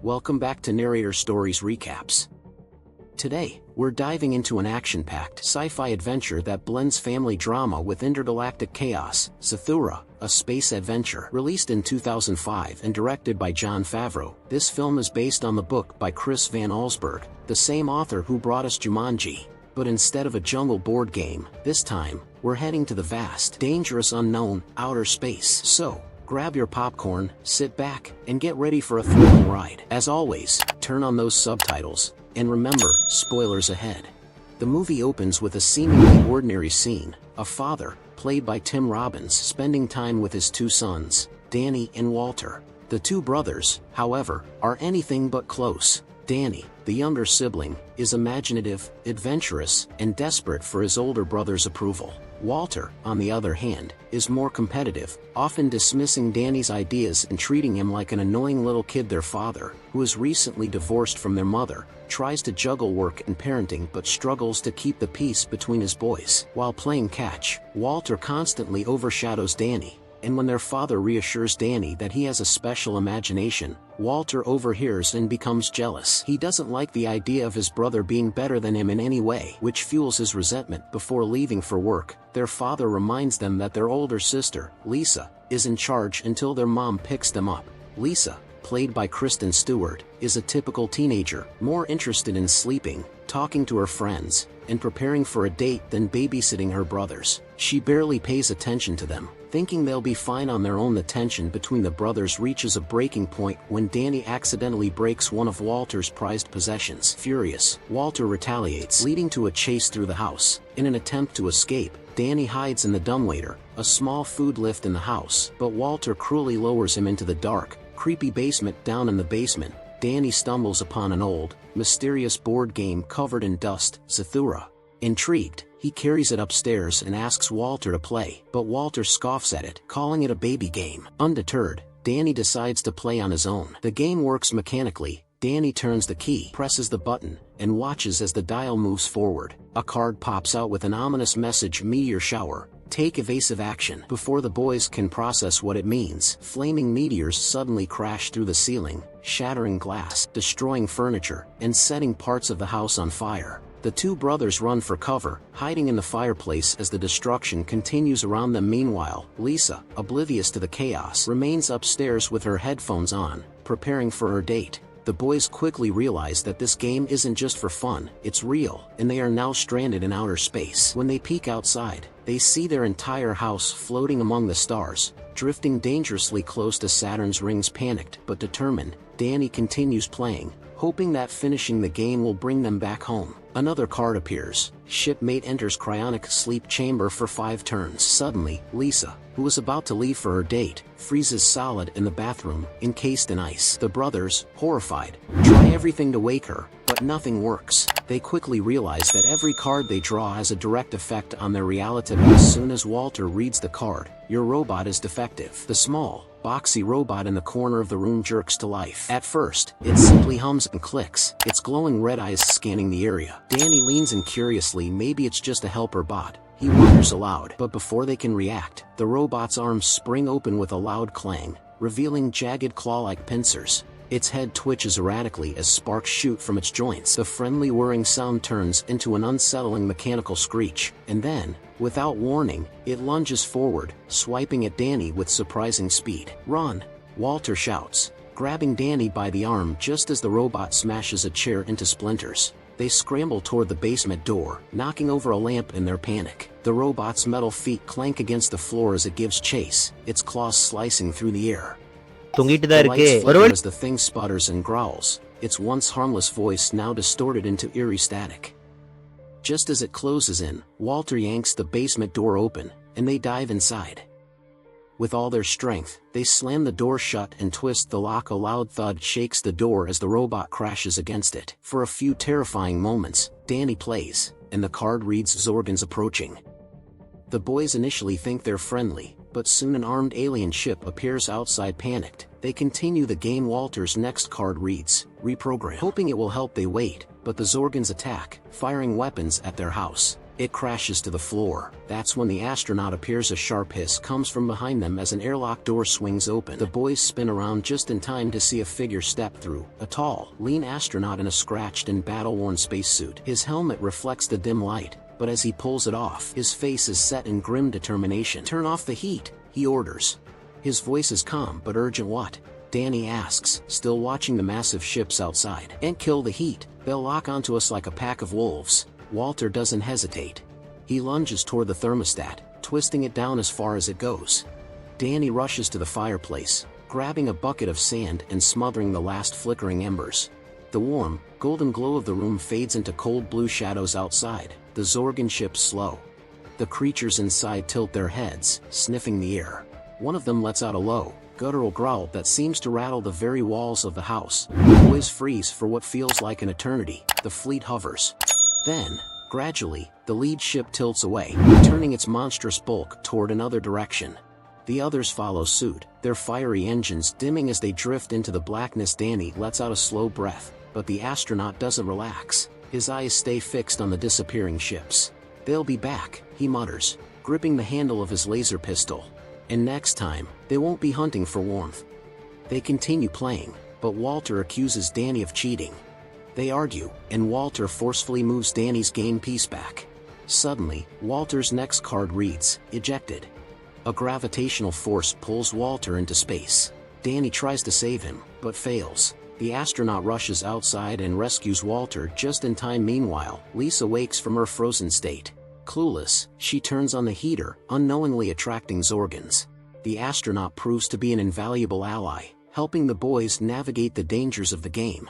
welcome back to Narrator Stories Recaps. Today, we're diving into an action-packed sci-fi adventure that blends family drama with intergalactic chaos, Zathura, a space adventure. Released in 2005 and directed by Jon Favreau, this film is based on the book by Chris Van Allsburg, the same author who brought us Jumanji. But instead of a jungle board game, this time, we're heading to the vast, dangerous unknown, outer space. So, grab your popcorn, sit back, and get ready for a thrilling ride. As always, turn on those subtitles, and remember, spoilers ahead. The movie opens with a seemingly ordinary scene, a father, played by Tim Robbins, spending time with his two sons, Danny and Walter. The two brothers, however, are anything but close. Danny, the younger sibling, is imaginative, adventurous, and desperate for his older brother's approval. Walter, on the other hand, is more competitive, often dismissing Danny's ideas and treating him like an annoying little kid. Their father, who is recently divorced from their mother, tries to juggle work and parenting but struggles to keep the peace between his boys. While playing catch, Walter constantly overshadows Danny, and when their father reassures Danny that he has a special imagination, Walter overhears and becomes jealous. He doesn't like the idea of his brother being better than him in any way, which fuels his resentment. Before leaving for work, their father reminds them that their older sister, Lisa, is in charge until their mom picks them up. Lisa, played by Kristen Stewart, is a typical teenager, more interested in sleeping, talking to her friends, and preparing for a date than babysitting her brothers. She barely pays attention to them, thinking they'll be fine on their own. The tension between the brothers reaches a breaking point when Danny accidentally breaks one of Walter's prized possessions. Furious, Walter retaliates, leading to a chase through the house. In an attempt to escape, Danny hides in the dumbwaiter, a small food lift in the house, but Walter cruelly lowers him into the dark, creepy basement. Down in the basement, Danny stumbles upon an old, mysterious board game covered in dust, Zathura. Intrigued, he carries it upstairs and asks Walter to play, but Walter scoffs at it, calling it a baby game. Undeterred, Danny decides to play on his own. The game works mechanically. Danny turns the key, presses the button, and watches as the dial moves forward. A card pops out with an ominous message: meteor shower. Take evasive action. Before the boys can process what it means, flaming meteors suddenly crash through the ceiling, shattering glass, destroying furniture, and setting parts of the house on fire. The two brothers run for cover, hiding in the fireplace as the destruction continues around them. Meanwhile, Lisa, oblivious to the chaos, remains upstairs with her headphones on, preparing for her date. The boys quickly realize that this game isn't just for fun, it's real, and they are now stranded in outer space. When they peek outside, they see their entire house floating among the stars, drifting dangerously close to Saturn's rings. Panicked but determined, Danny continues playing, hoping that finishing the game will bring them back home. Another card appears. Shipmate enters cryonic sleep chamber for 5 turns. Suddenly, Lisa, who is about to leave for her date, freezes solid in the bathroom, encased in ice. The brothers, horrified, try everything to wake her, but nothing works. They quickly realize that every card they draw has a direct effect on their reality. As soon as Walter reads the card, "Your robot is defective," the small, boxy robot in the corner of the room jerks to life. At first, it simply hums and clicks, its glowing red eyes scanning the area. Danny leans in curiously. Maybe it's just a helper bot, he wonders aloud. But before they can react, the robot's arms spring open with a loud clang, revealing jagged claw-like pincers. Its head twitches erratically as sparks shoot from its joints. The friendly whirring sound turns into an unsettling mechanical screech, and then, without warning, it lunges forward, swiping at Danny with surprising speed. "Run!" Walter shouts, grabbing Danny by the arm just as the robot smashes a chair into splinters. They scramble toward the basement door, knocking over a lamp in their panic. The robot's metal feet clank against the floor as it gives chase, its claws slicing through the air. தொங்கிட்டு The தான் lights இருக்கு. flicker as the thing sputters and growls, its once harmless voice now distorted into eerie static. Just as it closes in, Walter yanks the basement door open, and they dive inside. With all their strength, they slam the door shut and twist the lock. A loud thud shakes the door as the robot crashes against it. For a few terrifying moments, Danny plays, and the card reads Zorgans approaching. The boys initially think they're friendly, but soon an armed alien ship appears outside. Panicked, they continue the game. Walter's next card reads, Reprogram. Hoping it will help, they wait, but the Zorgans attack, firing weapons at their house. It crashes to the floor. That's when the astronaut appears. A sharp hiss comes from behind them as an airlock door swings open. The boys spin around just in time to see a figure step through, a tall, lean astronaut in a scratched and battle-worn spacesuit. His helmet reflects the dim light, but as he pulls it off, his face is set in grim determination. "Turn off the heat," he orders. His voice is calm but urgent. "What?" Danny asks, still watching the massive ships outside. "And kill the heat. They'll lock onto us like a pack of wolves." Walter doesn't hesitate. He lunges toward the thermostat, twisting it down as far as it goes. Danny rushes to the fireplace, grabbing a bucket of sand and smothering the last flickering embers. The warm, golden glow of the room fades into cold blue shadows outside. The Zorgan ships slow. The creatures inside tilt their heads, sniffing the air. One of them lets out a low, guttural growl that seems to rattle the very walls of the house. The boys freeze for what feels like an eternity. The fleet hovers. Then, gradually, the lead ship tilts away, turning its monstrous bulk toward another direction. The others follow suit, their fiery engines dimming as they drift into the blackness. Danny lets out a slow breath, but the astronaut doesn't relax. His eyes stay fixed on the disappearing ships. "They'll be back," he mutters, gripping the handle of his laser pistol. "And next time, they won't be hunting for warmth." They continue playing, but Walter accuses Danny of cheating. They argue, and Walter forcefully moves Danny's game piece back. Suddenly, Walter's next card reads, "Ejected." A gravitational force pulls Walter into space. Danny tries to save him, but fails. The astronaut rushes outside and rescues Walter just in time. Meanwhile, Lisa wakes from her frozen state. Clueless, she turns on the heater, unknowingly attracting Zorgans. The astronaut proves to be an invaluable ally, helping the boys navigate the dangers of the game.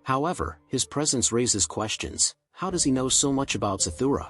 However, his presence raises questions. How does he know so much about Zathura?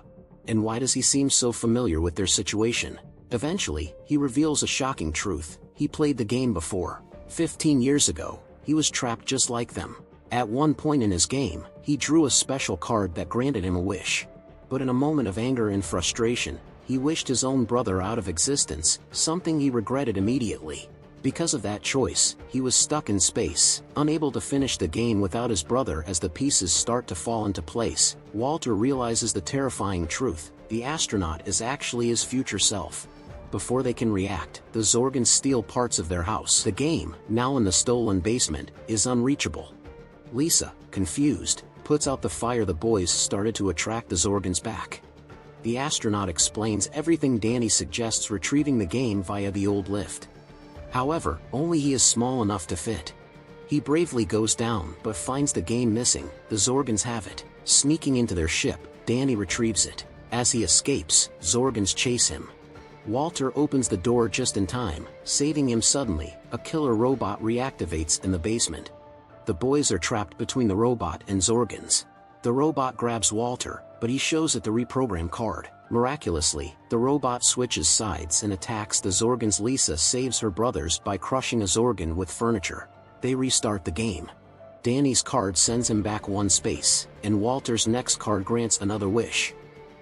And why does he seem so familiar with their situation? Eventually, he reveals a shocking truth. He played the game before. 15 years ago, he was trapped just like them. At one point in his game, he drew a special card that granted him a wish. But in a moment of anger and frustration, he wished his own brother out of existence, something he regretted immediately. Because of that choice, he was stuck in space, unable to finish the game without his brother. As the pieces start to fall into place, Walter realizes the terrifying truth: the astronaut is actually his future self. Before they can react, the Zorgans steal parts of their house. The game, now in the stolen basement, is unreachable. Lisa, confused, puts out the fire. The boys started to attract the Zorgans back. The astronaut explains everything. Danny suggests retrieving the game via the old lift. However, only he is small enough to fit. He bravely goes down but finds the game missing. The Zorgans have it. Sneaking into their ship, Danny retrieves it. As he escapes, Zorgans chase him. Walter opens the door just in time, saving him. Suddenly, a killer robot reactivates in the basement. The boys are trapped between the robot and Zorgans. The robot grabs Walter, but he shows it the reprogram card. Miraculously, the robot switches sides and attacks the Zorgans. Lisa saves her brothers by crushing a Zorgan with furniture. They restart the game. Danny's card sends him back one space, and Walter's next card grants another wish.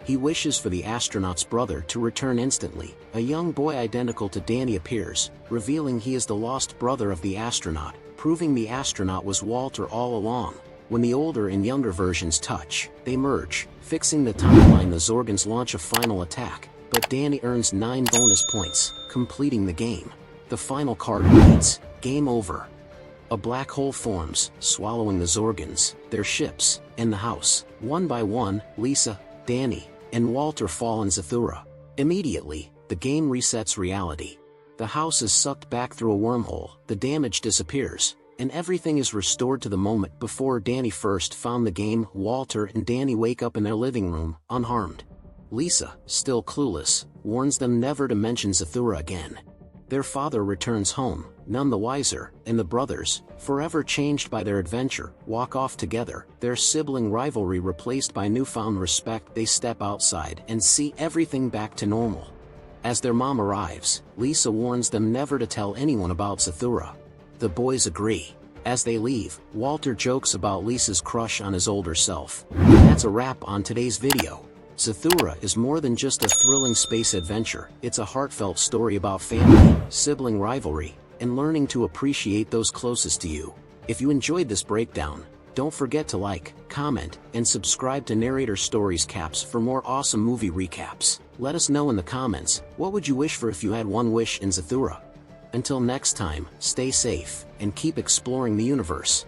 He wishes for the astronaut's brother to return instantly. A young boy identical to Danny appears, revealing he is the lost brother of the astronaut, proving the astronaut was Walter all along. When the older and younger versions touch, they merge, fixing the timeline. The Zorgans launch a final attack, but Danny earns 9 bonus points, completing the game. The final card reads, "Game over." A black hole forms, swallowing the Zorgans, their ships, and the house. One by one, Lisa, Danny, and Walter fall in Zathura. Immediately, the game resets reality. The house is sucked back through a wormhole, the damage disappears, and everything is restored to the moment before Danny first found the game. Walter and Danny wake up in their living room, unharmed. Lisa, still clueless, warns them never to mention Zathura again. Their father returns home, none the wiser, and the brothers, forever changed by their adventure, walk off together, their sibling rivalry replaced by newfound respect. They step outside and see everything back to normal. As their mom arrives, Lisa warns them never to tell anyone about Zathura. The boys agree. As they leave, Walter jokes about Lisa's crush on his older self. And that's a wrap on today's video. Zathura is more than just a thrilling space adventure. It's a heartfelt story about family, sibling rivalry, and learning to appreciate those closest to you. If you enjoyed this breakdown, Don't forget to like, comment, and subscribe to Narrator Stories Caps for more awesome movie recaps. Let us know in the comments, what would you wish for if you had one wish in Zathura? Until next time, stay safe, and keep exploring the universe.